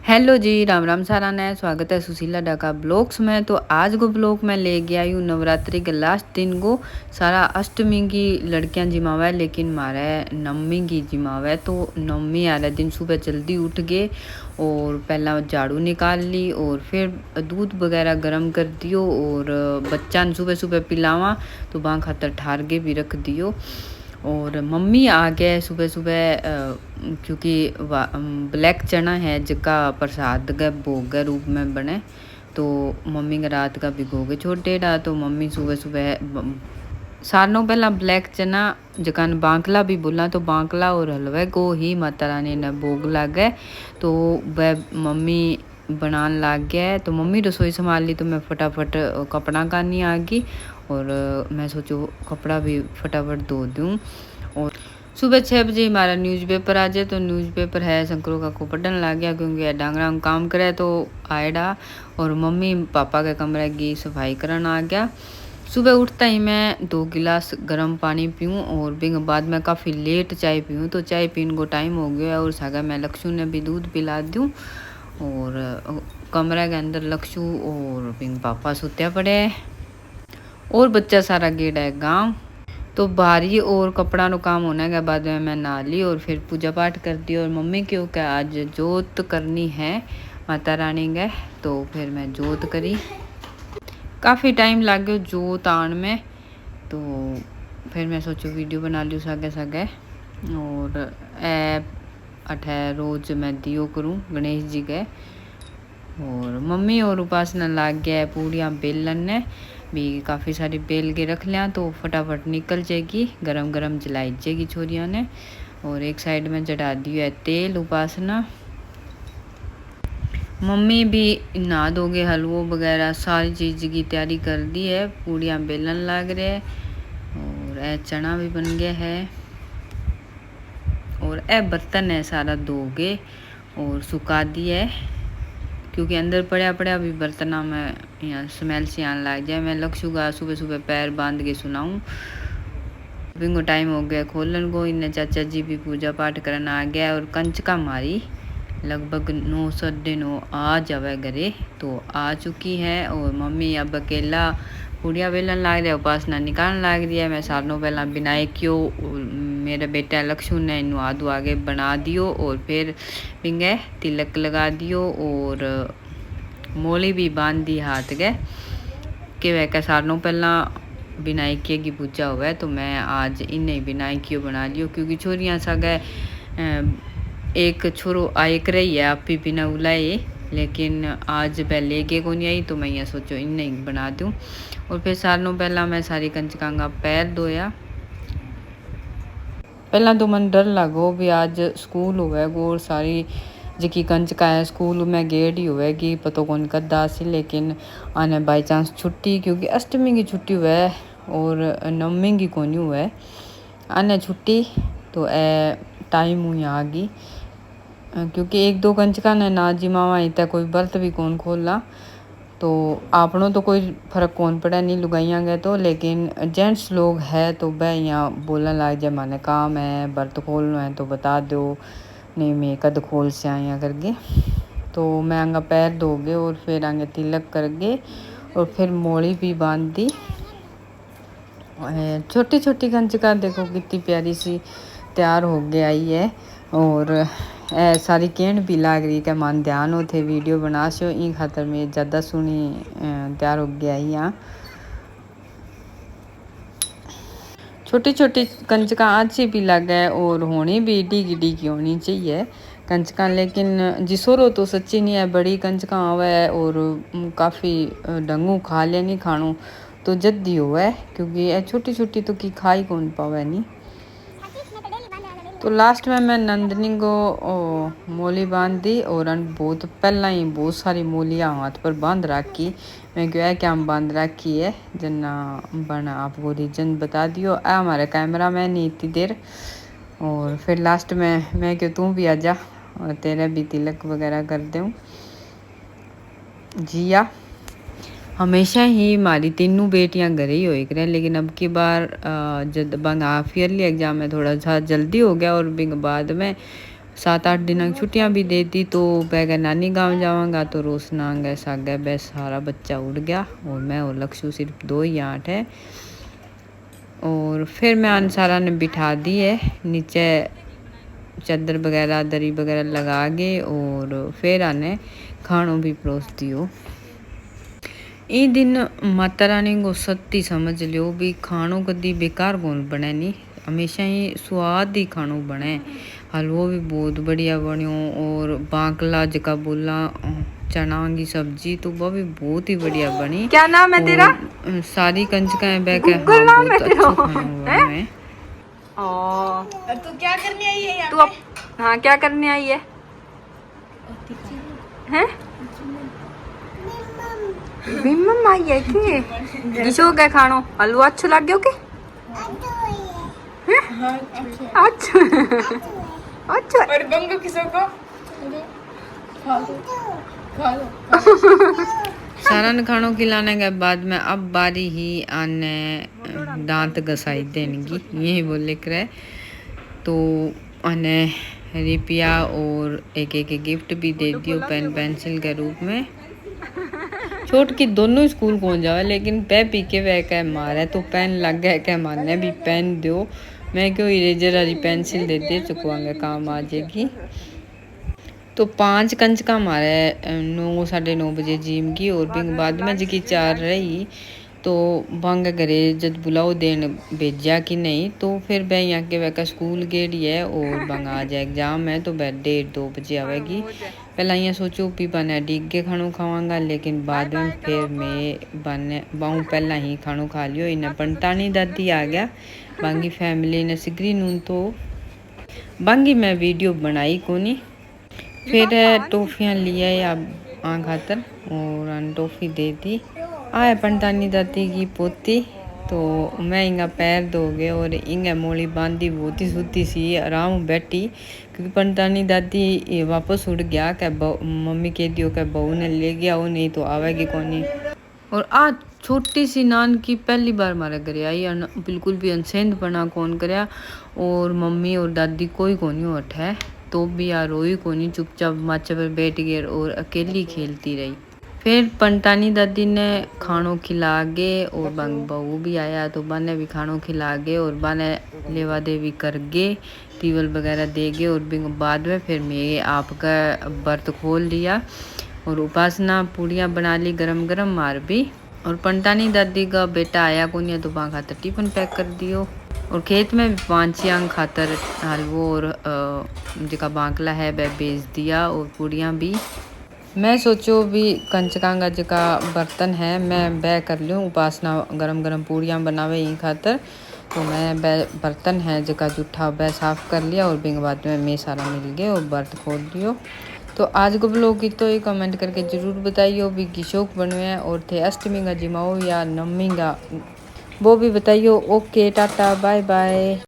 Hello जी, राम राम सारा ने स्वागत है सुशीला डाका ब्लॉग्स में। तो आज को ब्लॉग में ले गया यूँ नवरात्रि के लास्ट दिन को सारा अष्टमी की लड़कियां जिमावे, लेकिन मारे नवमी की जिमावे। तो नवमी वाले दिन सुबह जल्दी उठ गए और पहला झाड़ू निकाल ली और फिर दूध वगैरह गर्म कर दियो और बच्चा सुबह सुबह पिलावा तो वहाँ खातर ठार के भी रख दियो। और मम्मी आ गए सुबह सुबह क्योंकि ब्लैक चना है जिसका प्रसाद का भोग के रूप में बने, तो मम्मी का रात का भिगो के छोटे डा। तो मम्मी सुबह सुबह सारों पहला ब्लैक चना जकान बांकला भी बोला, तो बांकला और हलवे को ही माता रानी ने भोग लागे। तो वह मम्मी बनाने लग गया। तो मम्मी रसोई संभाल ली तो मैं फटाफट कपड़ा करनी आ गई और मैं सोचो कपड़ा भी फटाफट धो दूँ। और सुबह 6 बजे हमारा न्यूज़पेपर आ जाए, तो न्यूज़पेपर है शंकरों का को पढ़ने लग गया क्योंकि डांगरा में काम करे तो आएडा। और मम्मी पापा के कमरे की सफाई करने आ गया। सुबह उठता ही मैं 2 गिलास गर्म पानी पीऊँ और बिंग बाद में काफ़ी लेट चाय पीऊँ। तो चाय पीने को टाइम हो गया और सागा मैं लक्ष्ू ने भी दूध पिला दूँ। और कमरे के अंदर लक्ष्ू और बिंग पापा सुत्या पड़े और बच्चा सारा गेड़ा है गाँव। तो भारी और कपड़ा नो काम होने के बाद में मैं नहा ली और फिर पूजा पाठ कर दी। और मम्मी क्यों क्या आज जोत करनी है माता रानी के, तो फिर मैं जोत करी। काफ़ी टाइम लग गया जोत आन में, तो फिर मैं सोचो वीडियो बना लूँ सागे सागे। और अठे रोज मैं दियो करूँ गणेश जी के। और मम्मी और उपासना लाग गया पूड़ियाँ बेलन ने भी काफ़ी सारी बेल के रख लिया, तो फटाफट निकल जाएगी, गरम गरम जलाई जाएगी छोरियाँ ने। और एक साइड में चढ़ा दिया है तेल उपासना। मम्मी भी नहा धोगे हलवो वगैरह सारी चीज़ की तैयारी कर दी है, पूड़ियाँ बेलन लग रहे है और ए चना भी बन गया है। और ए बर्तन है सारा धोगे और सुखा दिया है क्योंकि अंदर पड़ा पड़ा भी बर्तना में यहाँ स्मेल से आने लग जाए। मैं लक्ष्य का सुबह सुबह पैर बांध के सुनाऊँ। बिंगो टाइम हो गया खोलन को, इन्हें चाचा जी भी पूजा पाठ करना आ गया। और कंचका मारी लगभग 9 साढ़े 9 आ जावे घरे, तो आ चुकी है। और मम्मी अब अकेला पूड़िया बेलन लाग रहा है, उपासना निकालने लाग रही है। मैं सालों पहला बिनाई क्यों मेरे बेटा लक्ष्मण ने इन्हू आदू आगे बना दियो और फिर पिंगे तिलक लगा दियो और मोली भी बांध दी हाथ के वह का सालों पहला विनायकी की पूजा हुआ है। तो मैं आज इन्हें विनायकी बना लियो क्योंकि छोरियाँ सा गए एक छोरो आए कर ही है आप ही बिना बुलाए, लेकिन आज वह लेके को नहीं आई, तो मैं ये सोचो इन्हें बना दूँ। और फिर सालों पहला मैं सारी कंचका का पैर धोया। पहला तो मन डर लगो भी आज स्कूल हुआ और सारी जी कंचका है स्कूल में गेट ही हुएगी पता कौन कदा से, लेकिन आने बाई चांस छुट्टी क्योंकि अष्टमी की छुट्टी हुआ है और नवमी की कोनी हुआ है आने छुट्टी। तो ए टाइम हुई आ गई क्योंकि 1-2 कंचका ने ना जिमावा इतना कोई व्रत भी कौन खोलना, तो आपनों तो कोई फ़र्क कौन पड़ा नहीं लुगाइयाँ गए तो, लेकिन जेंट्स लोग है तो वह यहाँ बोलने लग जाए माने काम है व्रत खोलना है तो बता दो, नहीं मैं कद खोल से आया करके। तो मैं आगे पैर धोगे और फिर आगे तिलक करके और फिर मोली भी बांध दी। छोटी छोटी कंचका देखो कितनी प्यारी सी तैयार हो गई आई है। और सारी केंड भी लाग रही है मन ध्यान हो थे वीडियो बना सो ई खातर में ज़्यादा सुनी तैयार हो गया ही। यहाँ छोटी छोटी कंचका अच्छी भी लगे और होनी भी डी की होनी चाहिए कंचका, लेकिन जिसोरो तो सच्ची नहीं है बड़ी कंचका आवे और काफ़ी डंगू खा ले नहीं खानू तो जद्दी हुआ क्योंकि ये छोटी छोटी तो की खाई कौन पावे नहीं। तो लास्ट में मैं नंदनी को मोली बांध दी और बहुत पहला ही बहुत सारी मोलियाँ हाथ पर बांध रखी। मैं क्यों है क्या हम बांध रखी है जना बना आपको रीजन बता दियो आ हमारे कैमरा मैन नहीं इतनी देर। और फिर लास्ट में मैं क्यों तू भी आ जा और तेरे भी तिलक वगैरह कर दूँ। जिया हमेशा ही हमारी तीनों बेटियां घर ही हो करे, लेकिन अब की बार जब बंग हाफ ईयरली एग्ज़ाम में थोड़ा सा जल्दी हो गया और बिंग बाद में 7-8 दिन की छुट्टियां भी दे दी तो मैं नानी गांव जाऊंगा तो रोशना गए सागे बस सारा बच्चा उड़ गया और मैं और लक्ष्य सिर्फ 2 ही 8 है। और फिर मैं अनसारा ने बिठा दी है नीचे चादर वगैरह दरी वगैरह लगा के और फिर आने खानों भी परोस दियो। ई दिन माता रानी को सत्य समझ लियो भी खानों कदी बेकार कौन बने नहीं, हमेशा ही स्वाद ही खानों बने। हलवो भी बहुत बढ़िया बनियो और बांकला जका बोला चना की सब्जी तो वह भी बहुत ही बढ़िया बनी। क्या नाम है तेरा? सारी कंजकाएं बैक है, गूगल नाम है तेरा? तू क्या करने आई है तू हाँ क्या करने आई है? हैं? बिमम आई है के? किसो के खानो हलवा अच्छो लग गयो के? अच्छा अच्छा और बंगो किसो को खा लो। सारा खानों खिलाने के बाद में अब बारी ही आने दांत घसाई देने की यही बोले करे तो आने रुपया और एक एक गिफ्ट भी दे दियो पेन पेंसिल के रूप में। छोट की दोनों स्कूल पहुंच जावे लेकिन पै पी के वह कह मारे तो पेन लग गया कह मारने भी पेन दो, मैं क्यों इरेजर वाली पेंसिल दे चुकवांगे काम आ जाएगी। तो 5 कंचका मारे 9-9:30 बजे जिम की और बिंग बाद में जी 4 रही तो बंग घरे जब बुलाओ देन भेजा कि नहीं तो फिर वह यहाँ के वह स्कूल गेड़ी है और बंग आज एग्जाम है तो वह 1:30-2 बजे आवेगी। पहला यहाँ सोचो भी बने डिग के खानों खावांगा लेकिन बाद में फिर मैं बने बाऊ पहला ही खानों खा लियो। इन्हें पंटानी दादी आ गया बांगी फैमिली ने सिगरी नून तो बांगी मैं वीडियो बनाई कोनी। फिर टॉफियाँ लिया या खातर और टॉफी दे दी आए पंटानी दादी की पोती तो मैं इंगा पैर धो गए और इंगा मोली बांधी बहुत ही सूती सी आराम बैठी क्योंकि पंटानी दादी वापस उड़ गया क्या मम्मी कह दियो क्या बहू ने ले गया वो नहीं तो आवेगी कोनी। और आज छोटी सी नान की पहली बार हमारे घर आई बिल्कुल भी अनसेंध बना कौन करया और मम्मी और दादी कोई कोनी उठ है तो भी यार रोई कोनी चुपचाप माचे पर बैठ गई और अकेली खेलती रही। फिर पंटानी दादी ने खानों खिला गे और बंग बहू भी आया तो बाने भी खानों खिला गे और बाने लेवा देवी कर गे टीवल वगैरह दे गे और बाद में फिर मैं आपका बर्त खोल लिया और उपासना पूड़ियाँ बना ली गरम गरम मार भी। और पंटानी दादी का बेटा आया को नहीं तो वहाँ खातर टिफिन पैक कर दियो और खेत में भी 5 खातर हलवो और जका बांकला है वह बेच दिया और पूड़ियाँ भी। मैं सोचो भी कंचका का जका बर्तन है मैं बै कर लूँ उपासना गरम गरम पूड़ियाँ बनावे यही खातर तो मैं बर्तन है जका जूठा वह साफ़ कर लिया और बिंग बाद में मैं सारा मिल गए और बर्त खोल दियो। तो आज को ब्लॉग की तो ये कमेंट करके ज़रूर बताइए भी किशोक बनवे और थे अष्टमी का जिमाओ या नवमी का वो भी बताइए। Okay tata bye bye.